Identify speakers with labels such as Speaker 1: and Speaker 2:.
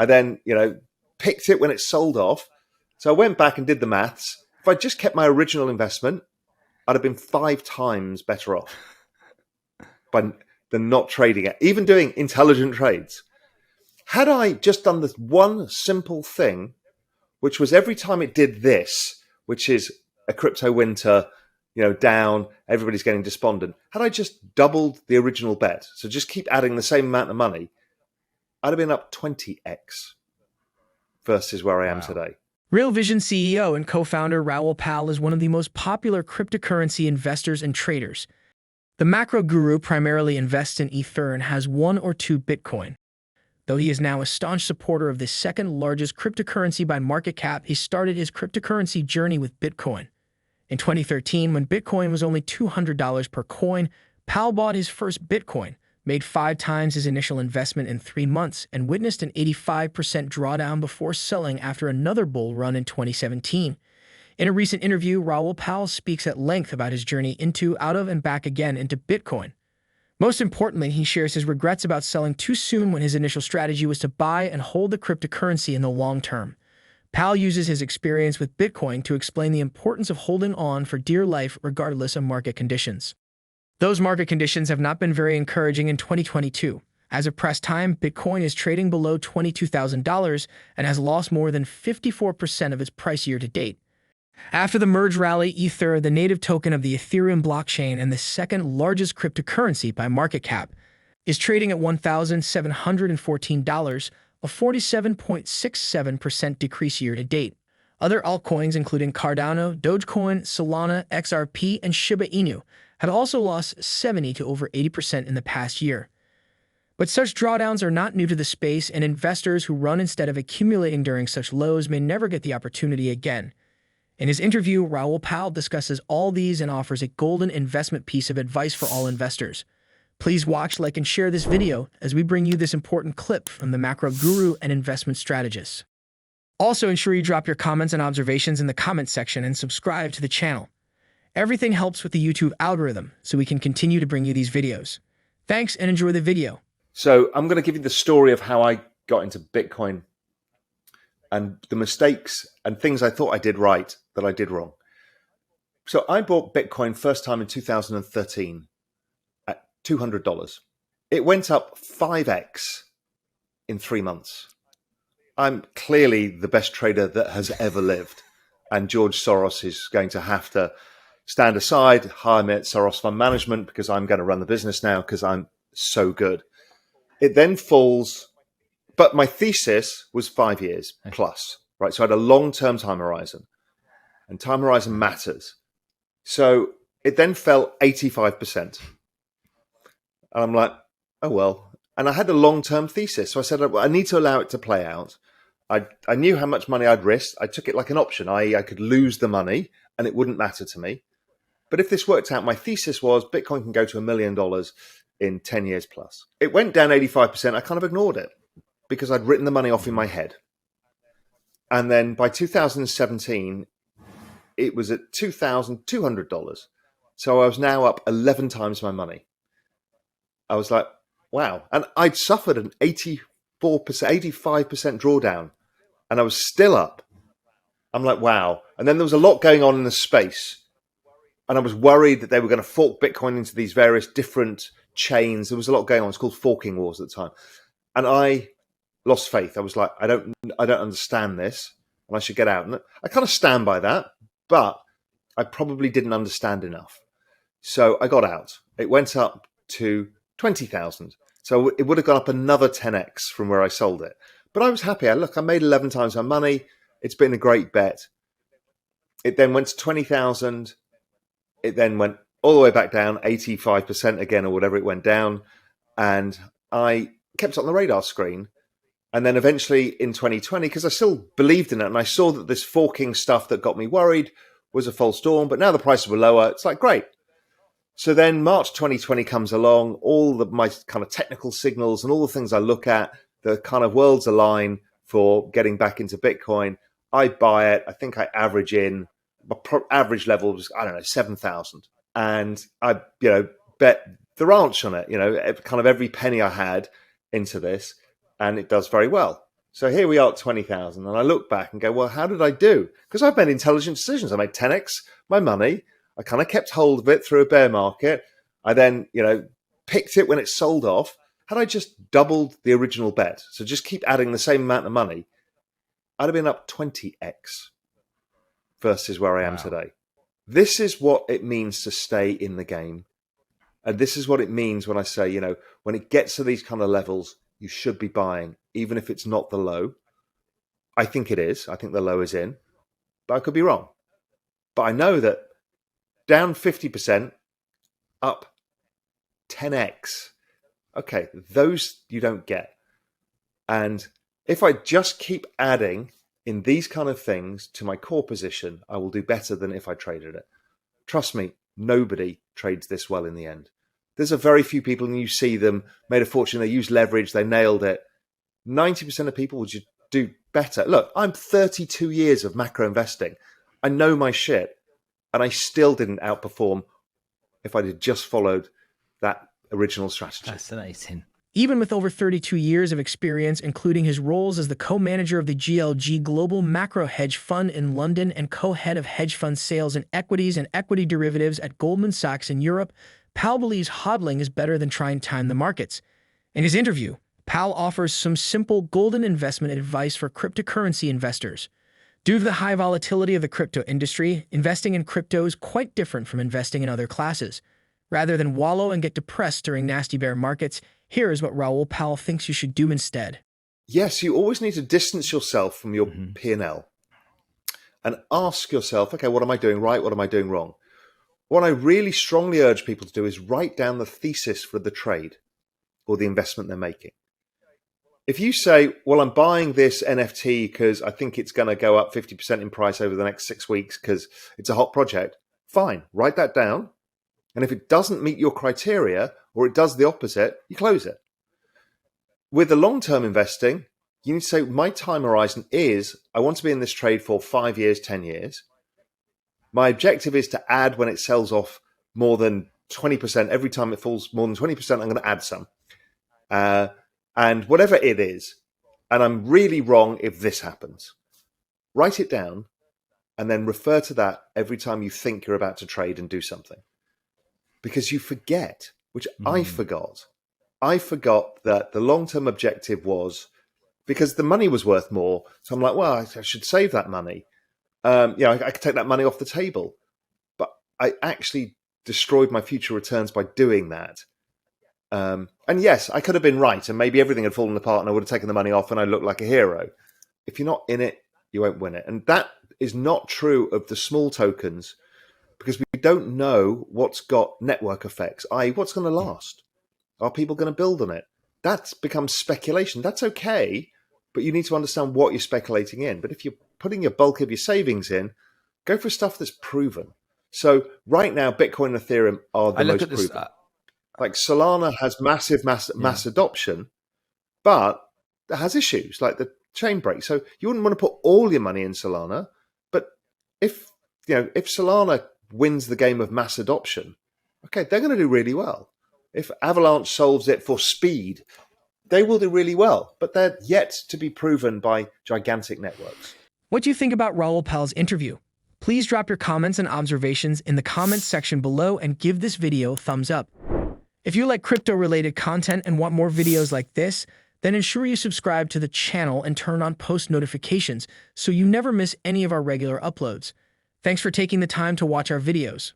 Speaker 1: I then, picked it when it sold off. So I went back and did the maths. If I just kept my original investment, I'd have been 5 times better off than not trading it, even doing intelligent trades. Had I just done this one simple thing, which was every time it did this, which is a crypto winter, down, everybody's getting despondent. Had I just doubled the original bet, so just keep adding the same amount of money, I'd have been up 20x versus where I am today.
Speaker 2: Real Vision CEO and co-founder Raoul Pal is one of the most popular cryptocurrency investors and traders. The macro guru primarily invests in Ether and has 1 or 2 Bitcoin. Though he is now a staunch supporter of the second largest cryptocurrency by market cap, he started his cryptocurrency journey with Bitcoin. In 2013, when Bitcoin was only $200 per coin, Pal bought his first Bitcoin, made 5 times his initial investment in 3 months, and witnessed an 85% drawdown before selling after another bull run in 2017. In a recent interview, Raoul Pal speaks at length about his journey into, out of, and back again into Bitcoin. Most importantly, he shares his regrets about selling too soon when his initial strategy was to buy and hold the cryptocurrency in the long term. Pal uses his experience with Bitcoin to explain the importance of holding on for dear life regardless of market conditions. Those market conditions have not been very encouraging in 2022. As of press time, Bitcoin is trading below $22,000 and has lost more than 54% of its price year to date. After the merge rally, Ether, the native token of the Ethereum blockchain and the second largest cryptocurrency by market cap, is trading at $1,714, a 47.67% decrease year to date. Other altcoins, including Cardano, Dogecoin, Solana, XRP, and Shiba Inu, have also lost 70 to over 80% in the past year. But such drawdowns are not new to the space, and investors who run instead of accumulating during such lows may never get the opportunity again. In his interview, Raoul Pal discusses all these and offers a golden investment piece of advice for all investors. Please watch, like, and share this video as we bring you this important clip from the macro guru and investment strategist. Also, ensure you drop your comments and observations in the comments section and subscribe to the channel. Everything helps with the YouTube algorithm, so we can continue to bring you these videos. Thanks and enjoy the video.
Speaker 1: So I'm going to give you the story of how I got into Bitcoin and the mistakes and things I thought I did right that I did wrong. So I bought Bitcoin first time in 2013 at $200. It went up 5x in 3 months. I'm clearly the best trader that has ever lived. And George Soros is going to have to stand aside, hire me at Soros Fund Management because I'm going to run the business now because I'm so good. It then falls, but my thesis was 5 years plus, right? So I had a long-term time horizon, and time horizon matters. So it then fell 85%. And I'm like, oh, well. And I had a long-term thesis. So I said, well, I need to allow it to play out. I knew how much money I'd risked. I took it like an option, i.e. I could lose the money and it wouldn't matter to me. But if this worked out, my thesis was Bitcoin can go to $1 million in 10 years plus. It went down 85%. I kind of ignored it because I'd written the money off in my head. And then by 2017, it was at $2,200. So I was now up 11 times my money. I was like, wow. And I'd suffered an 85% drawdown and I was still up. I'm like, wow. And then there was a lot going on in the space. And I was worried that they were going to fork Bitcoin into these various different chains. There was a lot going on. It's called forking wars at the time. And I lost faith. I was like, I don't understand this and I should get out. And I kind of stand by that, but I probably didn't understand enough. So I got out. It went up to 20,000. So it would have gone up another 10x from where I sold it. But I was happy. I made 11 times my money. It's been a great bet. It then went to 20,000. It then went all the way back down, 85% again, or whatever it went down. And I kept it on the radar screen. And then eventually in 2020, because I still believed in it, and I saw that this forking stuff that got me worried was a false dawn, but now the prices were lower. It's like, great. So then March 2020 comes along, my kind of technical signals and all the things I look at, the kind of worlds align for getting back into Bitcoin. I buy it. I think I average in, my average level was, 7,000. And I, bet the ranch on it, kind of every penny I had into this, and it does very well. So here we are at 20,000, and I look back and go, well, how did I do? Because I've made intelligent decisions. I made 10x my money. I kind of kept hold of it through a bear market. I then, picked it when it sold off. Had I just doubled the original bet, so just keep adding the same amount of money, I'd have been up 20x versus where I am today. This is what it means to stay in the game. And this is what it means when I say, when it gets to these kind of levels, you should be buying, even if it's not the low. I think it is. I think the low is in, but I could be wrong. But I know that down 50%, up 10x. Okay, those you don't get. And if I just keep adding in these kind of things to my core position, I will do better than if I traded it. Trust me, nobody trades this well in the end. There's a very few people, and you see them, made a fortune, they used leverage, they nailed it. 90% of people will just do better. Look, I'm 32 years of macro investing. I know my shit, and I still didn't outperform if I had just followed that original strategy.
Speaker 3: Fascinating.
Speaker 2: Even with over 32 years of experience, including his roles as the co-manager of the GLG Global Macro Hedge Fund in London and co-head of hedge fund sales in equities and equity derivatives at Goldman Sachs in Europe, Pal believes hodling is better than trying to time the markets. In his interview, Pal offers some simple golden investment advice for cryptocurrency investors. Due to the high volatility of the crypto industry, investing in crypto is quite different from investing in other classes. Rather than wallow and get depressed during nasty bear markets, here is what Raoul Pal thinks you should do instead.
Speaker 1: Yes, you always need to distance yourself from your P&L and ask yourself, okay, what am I doing right? What am I doing wrong? What I really strongly urge people to do is write down the thesis for the trade or the investment they're making. If you say, well, I'm buying this NFT because I think it's going to go up 50% in price over the next 6 weeks because it's a hot project, fine, write that down. And if it doesn't meet your criteria or it does the opposite, you close it. With the long-term investing, you need to say, my time horizon is, I want to be in this trade for 5 years, 10 years. My objective is to add when it sells off more than 20%. Every time it falls more than 20%, I'm going to add some. And whatever it is, and I'm really wrong if this happens. Write it down and then refer to that every time you think you're about to trade and do something. Because you forget, which I forgot. I forgot that the long-term objective was, because the money was worth more, so I'm like, well, I should save that money. I could take that money off the table. But I actually destroyed my future returns by doing that. And yes, I could have been right, and maybe everything had fallen apart and I would have taken the money off and I looked like a hero. If you're not in it, you won't win it. And that is not true of the small tokens, because we don't know what's got network effects, i.e. what's going to last. Are people going to build on it? That becomes speculation. That's okay, but you need to understand what you're speculating in. But if you're putting your bulk of your savings in, go for stuff that's proven. So right now, Bitcoin and Ethereum are the most proven. Like Solana has mass adoption, but it has issues like the chain break. So you wouldn't want to put all your money in Solana, but if Solana wins the game of mass adoption, okay, they're going to do really well. If Avalanche solves it for speed, they will do really well, but they're yet to be proven by gigantic networks.
Speaker 2: What do you think about Raoul Pal's interview? Please drop your comments and observations in the comments section below and give this video a thumbs up. If you like crypto-related content and want more videos like this, then ensure you subscribe to the channel and turn on post notifications so you never miss any of our regular uploads. Thanks for taking the time to watch our videos.